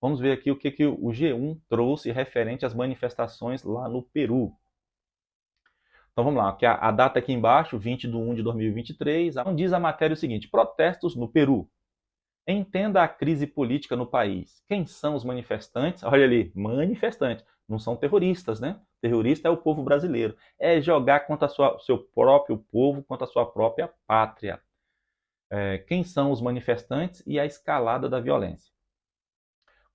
Vamos ver aqui o que o G1 trouxe referente às manifestações lá no Peru. Então vamos lá, que a data aqui embaixo, 20 de 1 de 2023, diz a matéria o seguinte: protestos no Peru. Entenda a crise política no país. Quem são os manifestantes? Olha ali, manifestantes. Não são terroristas, né? Terrorista é o povo brasileiro. É jogar contra o seu próprio povo, contra a sua própria pátria. Quem são os manifestantes e a escalada da violência?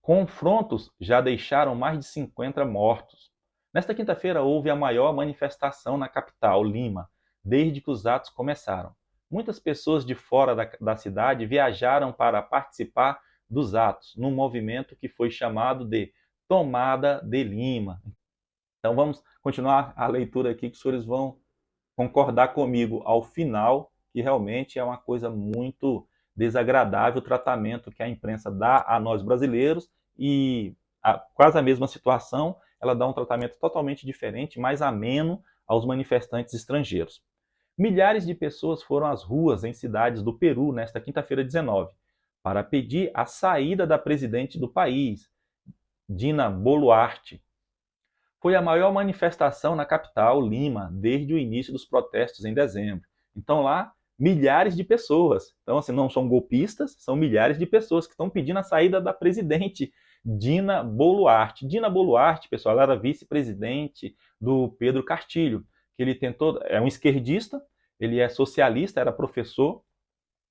Confrontos já deixaram mais de 50 mortos. Nesta quinta-feira houve a maior manifestação na capital, Lima, desde que os atos começaram. Muitas pessoas de fora da cidade viajaram para participar dos atos, num movimento que foi chamado de Tomada de Lima. Então vamos continuar a leitura aqui, que os senhores vão concordar comigo ao final, que realmente é uma coisa muito desagradável o tratamento que a imprensa dá a nós brasileiros e quase a mesma situação, ela dá um tratamento totalmente diferente, mais ameno aos manifestantes estrangeiros. Milhares de pessoas foram às ruas em cidades do Peru nesta quinta-feira 19, para pedir a saída da presidente do país, Dina Boluarte. Foi a maior manifestação na capital, Lima, desde o início dos protestos em dezembro. Então lá, milhares de pessoas. Então, assim, não são golpistas, são milhares de pessoas que estão pedindo a saída da presidente Dina Boluarte. Dina Boluarte, pessoal, ela era vice-presidente do Pedro Castilho, que ele tentou, é um esquerdista, ele é socialista, era professor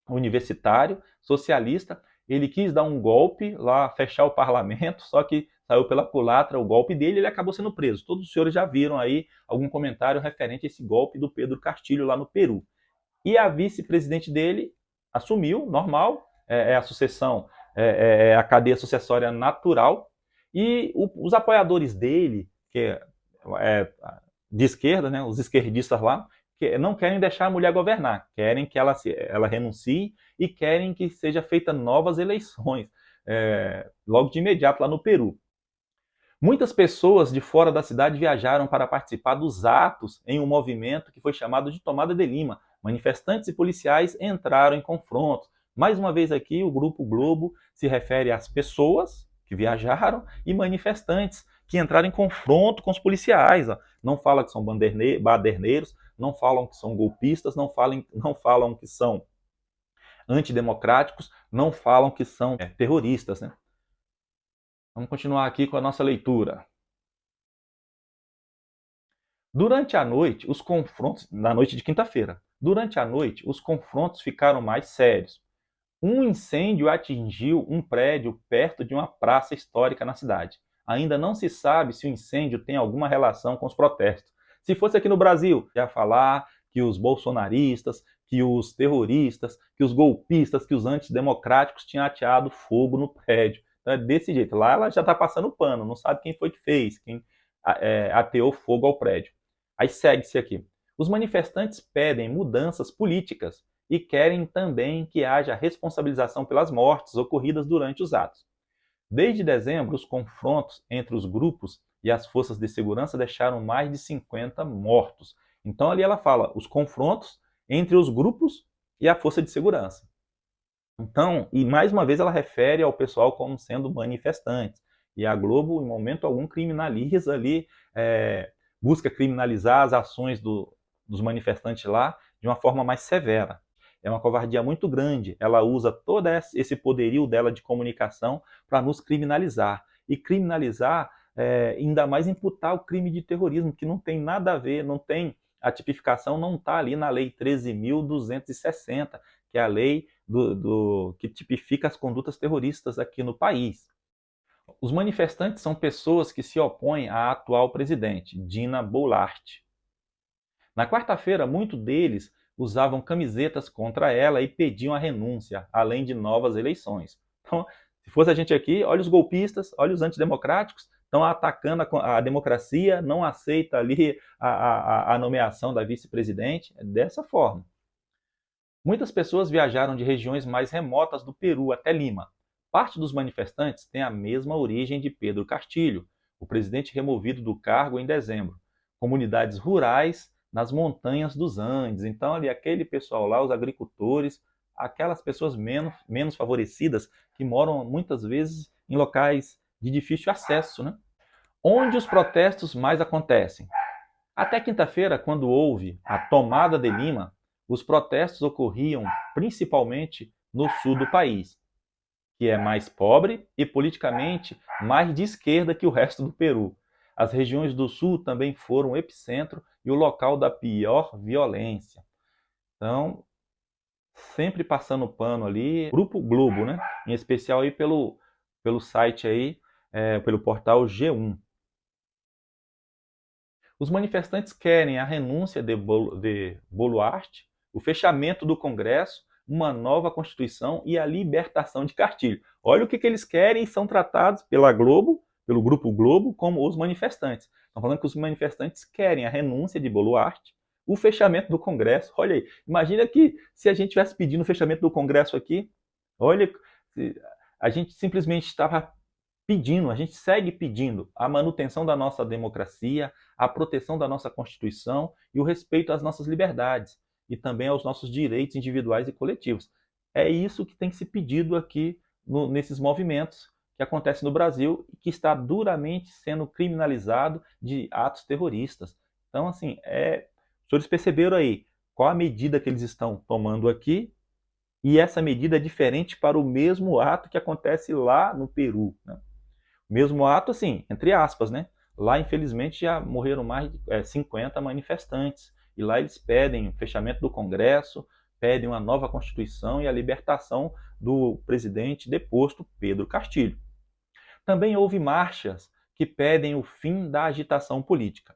universitário, socialista, ele quis dar um golpe lá, fechar o parlamento, só que saiu pela culatra o golpe dele e ele acabou sendo preso. Todos os senhores já viram aí algum comentário referente a esse golpe do Pedro Castilho lá no Peru. E a vice-presidente dele assumiu, normal, a sucessão, a cadeia sucessória natural, e os apoiadores dele, que é de esquerda, né, os esquerdistas lá, que não querem deixar a mulher governar, querem que ela renuncie e querem que seja feita novas eleições, logo de imediato lá no Peru. Muitas pessoas de fora da cidade viajaram para participar dos atos em um movimento que foi chamado de Tomada de Lima. Manifestantes e policiais entraram em confrontos. Mais uma vez aqui, o Grupo Globo se refere às pessoas que viajaram e manifestantes que entraram em confronto com os policiais. Não fala que são baderneiros, não falam que são golpistas, não falam que são antidemocráticos, não falam que são terroristas, né? Vamos continuar aqui com a nossa leitura. Durante a noite, os confrontos, na noite de quinta-feira, durante a noite, os confrontos ficaram mais sérios. Um incêndio atingiu um prédio perto de uma praça histórica na cidade. Ainda não se sabe se o incêndio tem alguma relação com os protestos. Se fosse aqui no Brasil, ia falar que os bolsonaristas, que os terroristas, que os golpistas, que os antidemocráticos tinham ateado fogo no prédio. Então é desse jeito. Lá ela já está passando pano, não sabe quem foi que fez, quem ateou fogo ao prédio. Aí segue-se aqui. Os manifestantes pedem mudanças políticas e querem também que haja responsabilização pelas mortes ocorridas durante os atos. Desde dezembro, os confrontos entre os grupos e as forças de segurança deixaram mais de 50 mortos. Então ali ela fala os confrontos entre os grupos e a força de segurança. Então, e mais uma vez ela refere ao pessoal como sendo manifestantes. E a Globo, em momento algum, criminaliza ali, busca criminalizar as ações dos manifestantes lá de uma forma mais severa. É uma covardia muito grande. Ela usa todo esse poderio dela de comunicação para nos criminalizar. E criminalizar, ainda mais imputar o crime de terrorismo, que não tem nada a ver, não tem, a tipificação não está ali na Lei 13.260, que é a lei que tipifica as condutas terroristas aqui no país. Os manifestantes são pessoas que se opõem à atual presidente, Dina Boluarte. Na quarta-feira, muitos deles usavam camisetas contra ela e pediam a renúncia, além de novas eleições. Então, se fosse a gente aqui, olha os golpistas, olha os antidemocráticos, estão atacando a democracia, não aceita ali a nomeação da vice-presidente, é dessa forma. Muitas pessoas viajaram de regiões mais remotas do Peru até Lima. Parte dos manifestantes tem a mesma origem de Pedro Castilho, o presidente removido do cargo em dezembro. Comunidades rurais nas montanhas dos Andes. Então, ali, aquele pessoal lá, os agricultores, aquelas pessoas menos favorecidas, que moram muitas vezes em locais de difícil acesso, né? Onde os protestos mais acontecem? Até quinta-feira, quando houve a tomada de Lima, os protestos ocorriam principalmente no sul do país, que é mais pobre e politicamente mais de esquerda que o resto do Peru. As regiões do sul também foram o epicentro e o local da pior violência. Então, sempre passando pano ali, Grupo Globo, né? Em especial aí pelo site aí, pelo portal G1. Os manifestantes querem a renúncia de Boluarte, o fechamento do Congresso, uma nova Constituição e a libertação de Castilho. Olha o que eles querem e são tratados pela Globo, pelo Grupo Globo, como os manifestantes. Estão falando que os manifestantes querem a renúncia de Boluarte, o fechamento do Congresso. Olha aí, imagina que se a gente estivesse pedindo o fechamento do Congresso aqui, olha, a gente simplesmente estava pedindo, a gente segue pedindo a manutenção da nossa democracia, a proteção da nossa Constituição e o respeito às nossas liberdades e também aos nossos direitos individuais e coletivos. É isso que tem se pedido aqui nesses movimentos que acontecem no Brasil e que está duramente sendo criminalizado de atos terroristas. Então, assim, os senhores perceberam aí qual a medida que eles estão tomando aqui, e essa medida é diferente para o mesmo ato que acontece lá no Peru, né? Mesmo ato, assim, entre aspas, né? Lá, infelizmente, já morreram mais de 50 manifestantes. E lá eles pedem o fechamento do Congresso, pedem uma nova Constituição e a libertação do presidente deposto, Pedro Castilho. Também houve marchas que pedem o fim da agitação política.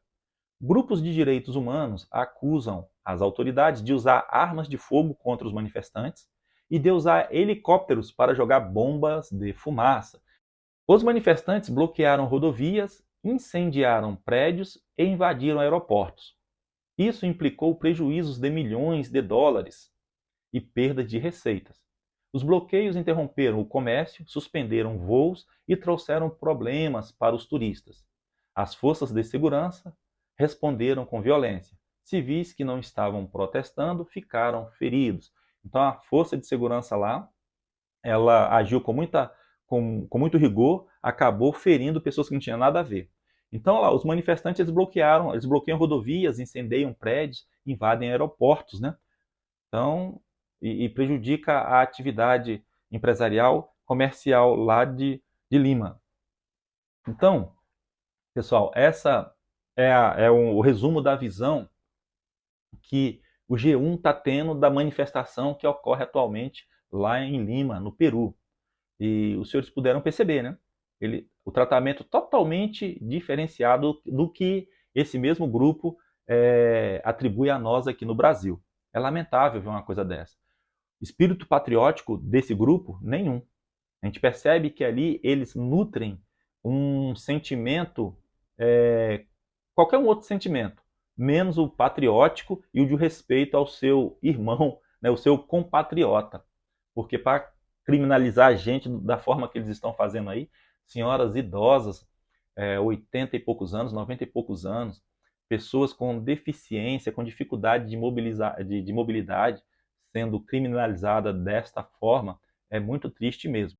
Grupos de direitos humanos acusam as autoridades de usar armas de fogo contra os manifestantes e de usar helicópteros para jogar bombas de fumaça. Os manifestantes bloquearam rodovias, incendiaram prédios e invadiram aeroportos. Isso implicou prejuízos de milhões de dólares e perdas de receitas. Os bloqueios interromperam o comércio, suspenderam voos e trouxeram problemas para os turistas. As forças de segurança responderam com violência. Civis que não estavam protestando ficaram feridos. Então a força de segurança lá, ela agiu com muito rigor, acabou ferindo pessoas que não tinham nada a ver. Então, lá, os manifestantes eles bloqueiam rodovias, incendeiam prédios, invadem aeroportos, né? Então, e prejudica a atividade empresarial, comercial lá de Lima. Então, pessoal, essa o resumo da visão que o G1 está tendo da manifestação que ocorre atualmente lá em Lima, no Peru. E os senhores puderam perceber, né? O tratamento totalmente diferenciado do que esse mesmo grupo atribui a nós aqui no Brasil. É lamentável ver uma coisa dessa. Espírito patriótico desse grupo, nenhum. A gente percebe que ali eles nutrem um sentimento, qualquer um outro sentimento, menos o patriótico e o de respeito ao seu irmão, né, o seu compatriota. Porque para criminalizar a gente da forma que eles estão fazendo aí, senhoras idosas, 80 e poucos anos, 90 e poucos anos, pessoas com deficiência, com dificuldade de mobilidade, sendo criminalizada desta forma, é muito triste mesmo.